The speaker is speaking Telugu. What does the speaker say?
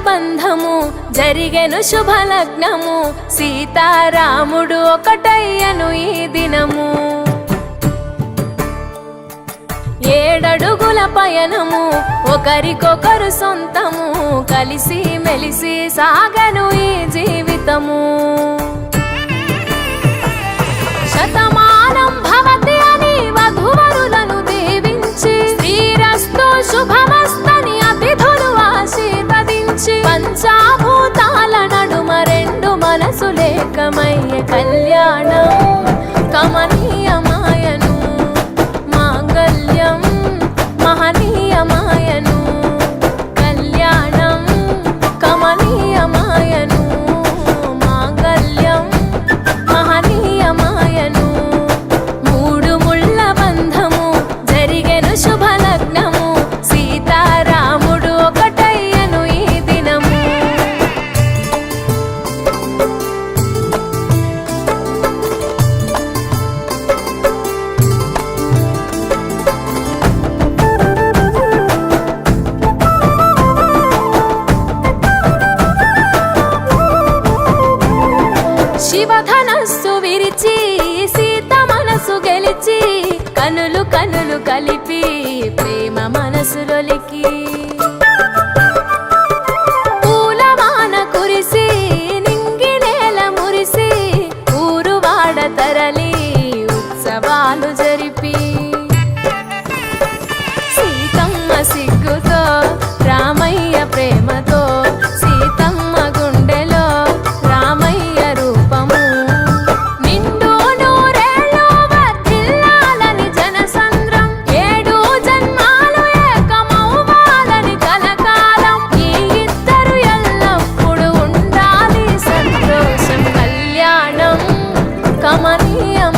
బంధము జరిగెను శుభలగ్నము సీతారాముడు ఒకటయ్యను ఈ దినము 7 అడుగుల పయనము ఒకరికొకరు సొంతము కలిసి మెలిసి సాగను ఈ జీవితము శతమానం భవతి అని వధువరులను దీవించి శ్రీరస్తు శుభమస్తని అతిథులు ఆశీర్వదించి పంచాభూతాల నడుమ 2 మనసులేకమయ్యే కళ్యాణం కమనీయమాయను మాంగళ్యం మహనీయమాయను కళ్యాణం కమనీయమాయను మాంగళ్యం మహనీయమాయను 3 ముళ్ళ బంధము జరిగెను శుభలగ్నము సీతారాముడు ఒకటయ్యను ఈ దినము శివధనస్సు విరిచి సీత మనసు గెలిచి కనులు కనులు కలిపి ప్రేమ మనసులొలికి పూలవాన కురిసి నింగి నేల మురిసి ఊరువాడ తరలి ఉత్సవాలు జరిపి సీతమ్మ సిగ్గుతో రామయ్య ప్రేమతో సీతమ్మ గుండెలో రామయ్య రూపము నిండు నూరేళ్ళు వర్ధిల్లాలని జనసంద్రం 7 జన్మాలు ఏకమవ్వాలని కలకాలం ఈ ఇద్దరు ఎల్లప్పుడూ ఉండాలి సంతోషం కళ్యాణం కమనీయం